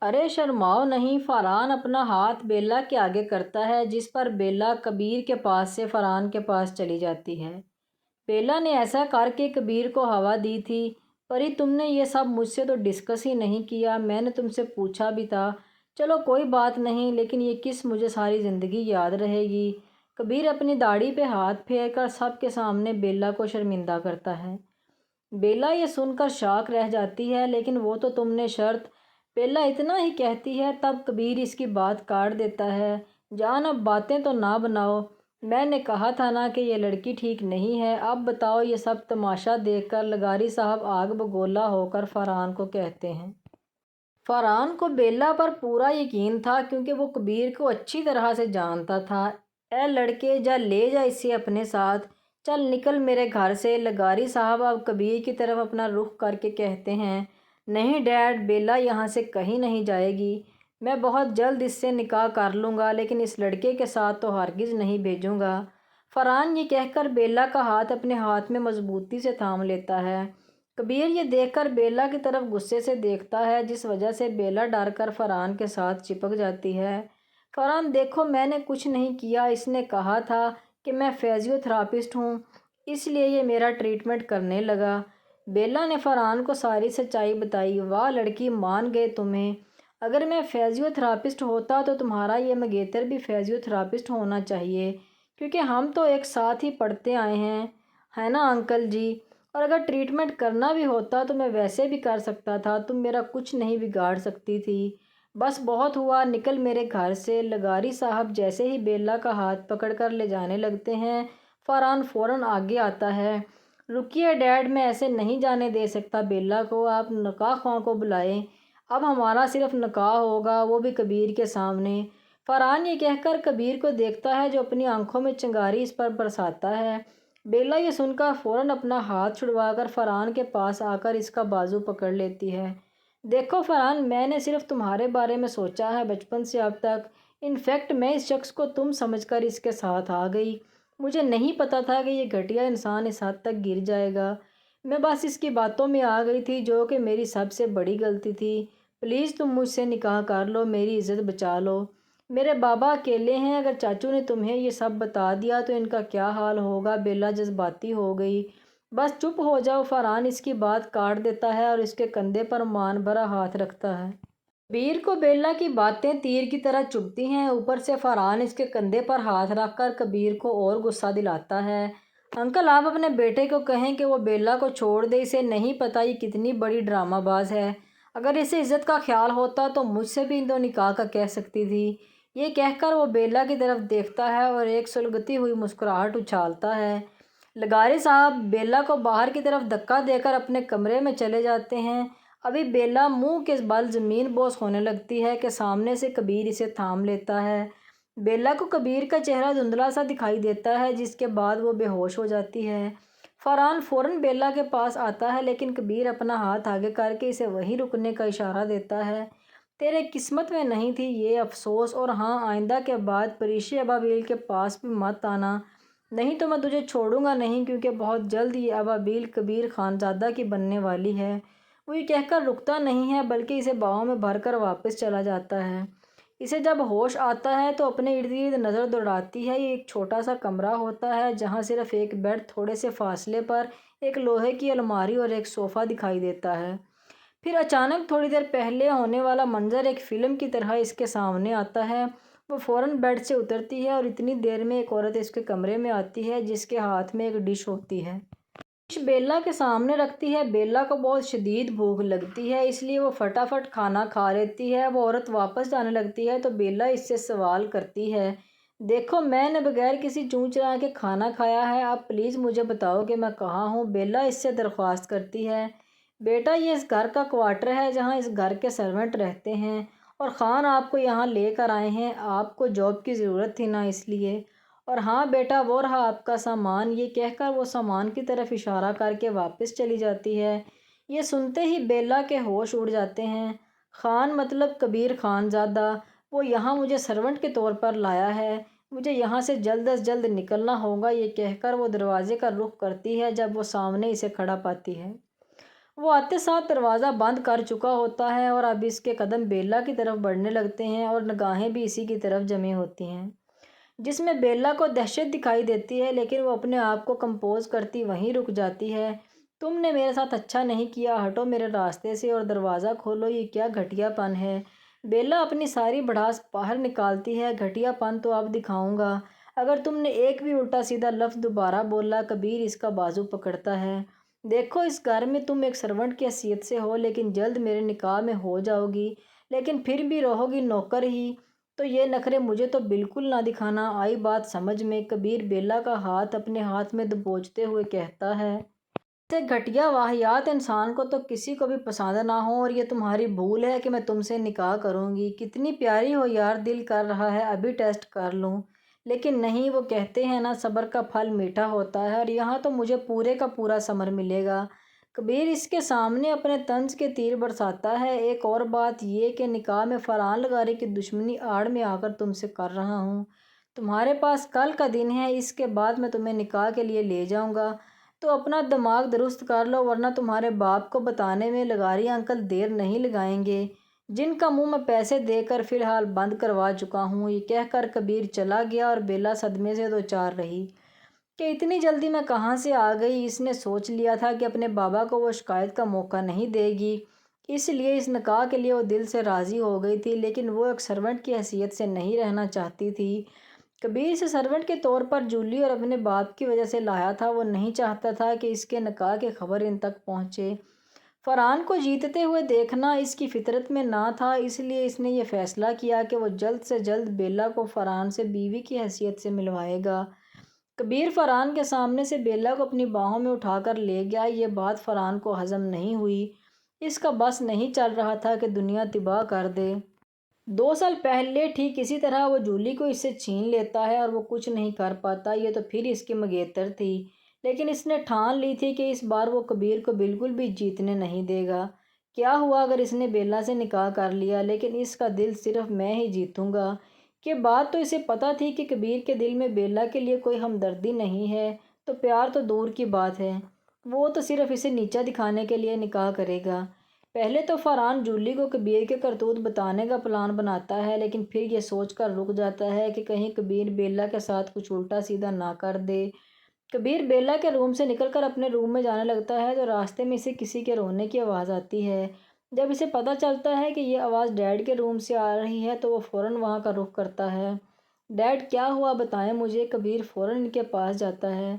ارے شرماؤ نہیں، فرحان اپنا ہاتھ بیلا کے آگے کرتا ہے، جس پر بیلا کبیر کے پاس سے فرحان کے پاس چلی جاتی ہے۔ بیلا نے ایسا کر کے کبیر کو ہوا دی تھی۔ پری تم نے یہ سب مجھ سے تو ڈسکس ہی نہیں کیا، میں نے تم سے پوچھا بھی تھا۔ چلو کوئی بات نہیں، لیکن یہ قسط مجھے ساری زندگی یاد رہے گی۔ کبیر اپنی داڑھی پہ ہاتھ پھیر کر سب کے سامنے بیلا کو شرمندہ کرتا ہے۔ بیلا یہ سن کر شاک رہ جاتی ہے، لیکن وہ تو تم نے شرط۔ بیلا اتنا ہی کہتی ہے، تب کبیر اس کی بات کاٹ دیتا ہے۔ جان اب باتیں تو نہ بناؤ، میں نے کہا تھا نا کہ یہ لڑکی ٹھیک نہیں ہے۔ اب بتاؤ۔ یہ سب تماشا دیکھ کر لغاری صاحب آگ بگولا ہو کر فرحان کو کہتے ہیں۔ فرحان کو بیلا پر پورا یقین تھا، کیونکہ وہ کبیر کو اچھی طرح سے جانتا تھا۔ اے لڑکے، جا لے جا اسے اپنے ساتھ، چل نکل میرے گھر سے۔ لغاری صاحب اب کبیر کی طرف اپنا رخ کر کے کہتے ہیں، نہیں ڈیڈ، بیلا یہاں سے کہیں نہیں جائے گی۔ میں بہت جلد اس سے نکاح کر لوں گا، لیکن اس لڑکے کے ساتھ تو ہرگز نہیں بھیجوں گا۔ فرحان یہ کہہ کر بیلا کا ہاتھ اپنے ہاتھ میں مضبوطی سے تھام لیتا ہے۔ کبیر یہ دیکھ کر بیلا کی طرف غصے سے دیکھتا ہے، جس وجہ سے بیلا ڈر کر فرحان کے ساتھ چپک جاتی ہے۔ فرحان، دیکھو میں نے کچھ نہیں کیا، اس نے کہا تھا کہ میں فزیو تھراپسٹ ہوں، اس لیے یہ میرا ٹریٹمنٹ کرنے لگا۔ بیلا نے فرحان کو ساری سچائی بتائی۔ واہ لڑکی، مان گئے تمہیں۔ اگر میں فزیو تھراپسٹ ہوتا تو تمہارا یہ منگیتر بھی فزیو تھراپسٹ ہونا چاہیے، کیونکہ ہم تو ایک ساتھ ہی پڑھتے آئے ہیں، ہے نا انکل جی؟ اور اگر ٹریٹمنٹ کرنا بھی ہوتا تو میں ویسے بھی کر سکتا تھا، تم میرا کچھ نہیں بگاڑ سکتی تھی۔ بس بہت ہوا، نکل میرے گھر سے۔ لغاری صاحب جیسے ہی بیلا کا ہاتھ پکڑ کر لے جانے لگتے ہیں، فرحان فوراً آگے آتا ہے۔ رکیے ڈیڈ، میں ایسے نہیں جانے دے سکتا بیلا کو، آپ نکاح خواہ کو بلائیں۔ اب ہمارا صرف نکاح ہوگا، وہ بھی کبیر کے سامنے۔ فرحان یہ کہہ کر کبیر کو دیکھتا ہے، جو اپنی آنکھوں میں چنگاری اس پر برساتا ہے۔ بیلا یہ سن کر فوراً اپنا ہاتھ چھڑوا کر فرحان کے پاس آ کر اس کا بازو پکڑ لیتی ہے۔ دیکھو فرحان، میں نے صرف تمہارے بارے میں سوچا ہے بچپن سے اب تک۔ انفیکٹ میں اس شخص کو تم سمجھ کر اس کے ساتھ آ گئی۔ مجھے نہیں پتا تھا کہ یہ گھٹیا انسان اس حد تک گر جائے گا۔ میں بس اس کی باتوں میں آ گئی تھی، جو کہ میری سب سے بڑی غلطی تھی۔ پلیز تم مجھ سے نکاح کر لو، میری عزت بچا لو۔ میرے بابا اکیلے ہیں، اگر چاچو نے تمہیں یہ سب بتا دیا تو ان کا کیا حال ہوگا؟ بیلا جذباتی ہو گئی۔ بس چپ ہو جاؤ۔ فرحان اس کی بات کاٹ دیتا ہے اور اس کے کندھے پر مان بھرا ہاتھ رکھتا ہے۔ کبیر کو بیلا کی باتیں تیر کی طرح چبھتی ہیں، اوپر سے فرحان اس کے کندھے پر ہاتھ رکھ کر کبیر کو اور غصہ دلاتا ہے۔ انکل، آپ اپنے بیٹے کو کہیں کہ وہ بیلا کو چھوڑ دے، اسے نہیں پتہ یہ کتنی بڑی ڈرامہ باز ہے۔ اگر اسے عزت کا خیال ہوتا تو مجھ سے بھی تو نکاح کا کہہ سکتی تھی۔ یہ کہہ کر وہ بیلا کی طرف دیکھتا ہے اور ایک سلگتی ہوئی مسکراہٹ اچھالتا ہے۔ لغاری صاحب بیلا کو باہر کی طرف دھکا دے کر اپنے کمرے میں چلے جاتے ہیں۔ ابھی بیلا منہ کے بل زمین بوس ہونے لگتی ہے کہ سامنے سے کبیر اسے تھام لیتا ہے۔ بیلا کو کبیر کا چہرہ دھندلا سا دکھائی دیتا ہے، جس کے بعد وہ بے ہوش ہو جاتی ہے۔ فرحان فوراً بیلا کے پاس آتا ہے، لیکن کبیر اپنا ہاتھ آگے کر کے اسے وہیں رکنے کا اشارہ دیتا ہے۔ تیرے قسمت میں نہیں تھی یہ افسوس، اور ہاں، آئندہ کے بعد پریشی ابابیل کے پاس بھی مت آنا، نہیں تو میں تجھے چھوڑوں گا نہیں، کیونکہ بہت جلد یہ ابابیل کبیر خانزادہ کی بننے والی ہے۔ وہ یہ کہہ کر رکتا نہیں ہے، بلکہ اسے باہوں میں بھر کر واپس چلا جاتا ہے۔ اسے جب ہوش آتا ہے تو اپنے ارد گرد نظر دوڑاتی ہے۔ یہ ایک چھوٹا سا کمرہ ہوتا ہے، جہاں صرف ایک بیڈ، تھوڑے سے فاصلے پر ایک لوہے کی الماری اور ایک صوفہ دکھائی دیتا ہے۔ پھر اچانک تھوڑی دیر پہلے ہونے والا منظر ایک فلم کی طرح اس کے سامنے آتا ہے۔ وہ فوراً بیڈ سے اترتی ہے اور اتنی دیر میں ایک عورت اس کے کمرے میں آتی ہے، جس کے ہاتھ میں ایک ڈش ہوتی ہے۔ ڈش بیلا کے سامنے رکھتی ہے۔ بیلا کو بہت شدید بھوک لگتی ہے، اس لیے وہ فٹافٹ کھانا کھا لیتی ہے۔ وہ عورت واپس جانے لگتی ہے تو بیلا اس سے سوال کرتی ہے، دیکھو میں نے بغیر کسی چوں چرا کے کھانا کھایا ہے، اب پلیز مجھے بتاؤ کہ میں کہاں ہوں؟ بیلا اس سے درخواست کرتی ہے، بیٹا یہ اس گھر کا کوارٹر ہے جہاں اس گھر کے سرونٹ رہتے ہیں، اور خان آپ کو یہاں لے کر آئے ہیں، آپ کو جاب کی ضرورت تھی نا، اس لیے۔ اور ہاں بیٹا، وہ رہا آپ کا سامان۔ یہ کہہ کر وہ سامان کی طرف اشارہ کر کے واپس چلی جاتی ہے۔ یہ سنتے ہی بیلا کے ہوش اڑ جاتے ہیں۔ خان مطلب کبیر خانزادہ، وہ یہاں مجھے سرونٹ کے طور پر لایا ہے، مجھے یہاں سے جلد از جلد نکلنا ہوگا۔ یہ کہہ کر وہ دروازے کا رخ کرتی ہے، جب وہ سامنے اسے کھڑا پاتی ہے۔ وہ آتے ساتھ دروازہ بند کر چکا ہوتا ہے اور اب اس کے قدم بیلا کی طرف بڑھنے لگتے ہیں اور نگاہیں بھی اسی کی طرف جمی ہوتی ہیں، جس میں بیلا کو دہشت دکھائی دیتی ہے، لیکن وہ اپنے آپ کو کمپوز کرتی وہیں رک جاتی ہے۔ تم نے میرے ساتھ اچھا نہیں کیا، ہٹو میرے راستے سے اور دروازہ کھولو، یہ کیا گھٹیا پن ہے۔ بیلا اپنی ساری بھڑاس باہر نکالتی ہے، گھٹیا پن تو اب دکھاؤں گا، اگر تم نے ایک بھی الٹا سیدھا لفظ دوبارہ بولا۔ کبیر اس کا بازو پکڑتا ہے۔ دیکھو، اس گھر میں تم ایک سرونٹ کی حیثیت سے ہو، لیکن جلد میرے نکاح میں ہو جاؤ گی، لیکن پھر بھی رہو گی نوکر ہی، تو یہ نخرے مجھے تو بالکل نہ دکھانا۔ آئی بات سمجھ میں؟ کبیر بیلا کا ہاتھ اپنے ہاتھ میں دبوچتے ہوئے کہتا ہے۔ ایسے گھٹیا واہیات انسان کو تو کسی کو بھی پسند نہ ہو، اور یہ تمہاری بھول ہے کہ میں تم سے نکاح کروں گی۔ کتنی پیاری ہو یار، دل کر رہا ہے ابھی ٹیسٹ کر لوں، لیکن نہیں، وہ کہتے ہیں نا، صبر کا پھل میٹھا ہوتا ہے، اور یہاں تو مجھے پورے کا پورا ثمر ملے گا۔ کبیر اس کے سامنے اپنے طنز کے تیر برساتا ہے۔ ایک اور بات یہ کہ نکاح میں فرحان لغاری کی دشمنی آڑ میں آ کر تم سے کر رہا ہوں۔ تمہارے پاس کل کا دن ہے، اس کے بعد میں تمہیں نکاح کے لیے لے جاؤں گا، تو اپنا دماغ درست کر لو، ورنہ تمہارے باپ کو بتانے میں لغاری انکل دیر نہیں لگائیں گے، جن کا منہ میں پیسے دے کر فی الحال بند کروا چکا ہوں۔ یہ کہہ کر کبیر چلا گیا اور بیلا صدمے سے دوچار رہی کہ اتنی جلدی میں کہاں سے آ گئی۔ اس نے سوچ لیا تھا کہ اپنے بابا کو وہ شکایت کا موقع نہیں دے گی، اس لیے اس نکاح کے لیے وہ دل سے راضی ہو گئی تھی، لیکن وہ ایک سرونٹ کی حیثیت سے نہیں رہنا چاہتی تھی۔ کبیر سے سرونٹ کے طور پر جولی اور اپنے باپ کی وجہ سے لایا تھا، وہ نہیں چاہتا تھا کہ اس کے نکاح کی خبر ان تک پہنچے۔ فرحان کو جیتتے ہوئے دیکھنا اس کی فطرت میں نہ تھا، اس لیے اس نے یہ فیصلہ کیا کہ وہ جلد سے جلد بیلا کو فرحان سے بیوی کی حیثیت سے ملوائے گا۔ کبیر فرحان کے سامنے سے بیلا کو اپنی باہوں میں اٹھا کر لے گیا۔ یہ بات فرحان کو ہضم نہیں ہوئی، اس کا بس نہیں چل رہا تھا کہ دنیا تباہ کر دے۔ 2 سال پہلے ٹھیک اسی طرح وہ جولی کو اس سے چھین لیتا ہے اور وہ کچھ نہیں کر پاتا، یہ تو پھر اس کی منگیتر تھی، لیکن اس نے ٹھان لی تھی کہ اس بار وہ کبیر کو بالکل بھی جیتنے نہیں دے گا۔ کیا ہوا اگر اس نے بیلا سے نکاح کر لیا، لیکن اس کا دل صرف میں ہی جیتوں گا۔ یہ بات تو اسے پتہ تھی کہ کبیر کے دل میں بیلا کے لیے کوئی ہمدردی نہیں ہے، تو پیار تو دور کی بات ہے، وہ تو صرف اسے نیچا دکھانے کے لیے نکاح کرے گا۔ پہلے تو فرحان جولی کو کبیر کے کرتوت بتانے کا پلان بناتا ہے، لیکن پھر یہ سوچ کر رک جاتا ہے کہ کہیں کبیر بیلا کے ساتھ کچھ الٹا سیدھا نہ کر دے۔ کبیر بیلا کے روم سے نکل کر اپنے روم میں جانے لگتا ہے تو راستے میں اسے کسی کے رونے کی آواز آتی ہے۔ جب اسے پتہ چلتا ہے کہ یہ آواز ڈیڈ کے روم سے آ رہی ہے تو وہ فوراً وہاں کا رخ کرتا ہے۔ ڈیڈ کیا ہوا بتائیں مجھے۔ کبیر فوراً ان کے پاس جاتا ہے۔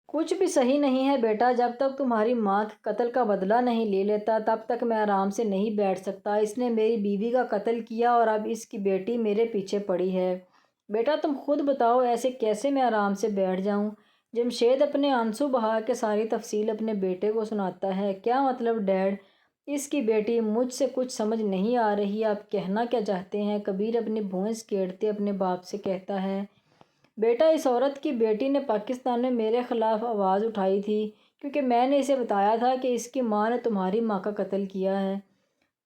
کچھ بھی صحیح نہیں ہے بیٹا، جب تک تمہاری ماں کے قتل کا بدلہ نہیں لے لیتا تب تک میں آرام سے نہیں بیٹھ سکتا۔ اس نے میری بیوی کا قتل کیا اور اب اس کی بیٹی میرے پیچھے پڑی ہے۔ بیٹا تم خود بتاؤ، ایسے کیسے میں آرام سے بیٹھ جاؤں؟ جمشید اپنے آنسو بہا کے ساری تفصیل اپنے بیٹے کو سناتا ہے۔ کیا مطلب ڈیڈ؟ اس کی بیٹی؟ مجھ سے کچھ سمجھ نہیں آ رہی، آپ کہنا کیا چاہتے ہیں؟ کبیر اپنی بھویں سکیڑتے اپنے باپ سے کہتا ہے۔ بیٹا اس عورت کی بیٹی نے پاکستان میں میرے خلاف آواز اٹھائی تھی، کیونکہ میں نے اسے بتایا تھا کہ اس کی ماں نے تمہاری ماں کا قتل کیا ہے،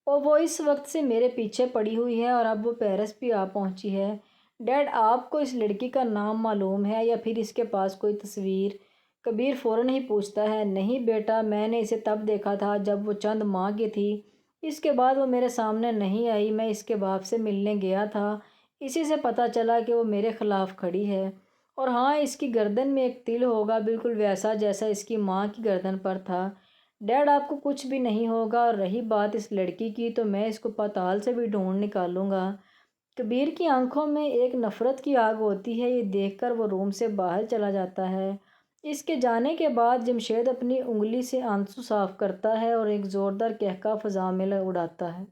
اور وہ اس وقت سے میرے پیچھے پڑی ہوئی ہے، اور اب وہ پیرس بھی آ پہنچی ہے۔ ڈیڈ آپ کو اس لڑکی کا نام معلوم ہے یا پھر اس کے پاس کوئی تصویر؟ کبیر فوراً ہی پوچھتا ہے۔ نہیں بیٹا، میں نے اسے تب دیکھا تھا جب وہ چند ماہ کی تھی، اس کے بعد وہ میرے سامنے نہیں آئی۔ میں اس کے باپ سے ملنے گیا تھا، اسی سے پتہ چلا کہ وہ میرے خلاف کھڑی ہے، اور ہاں اس کی گردن میں ایک تل ہوگا بالکل ویسا جیسا اس کی ماں کی گردن پر تھا۔ ڈیڈ آپ کو کچھ بھی نہیں ہوگا، اور رہی بات اس لڑکی کی تو میں اس کو پاتال سے بھی ڈھونڈ نکالوں گا۔ کبیر کی آنکھوں میں ایک نفرت کی آگ ہوتی ہے، یہ دیکھ کر وہ روم سے باہر چلا جاتا ہے۔ اس کے جانے کے بعد جمشید اپنی انگلی سے آنسو صاف کرتا ہے اور ایک زوردار قہقہہ فضا میں اڑاتا ہے۔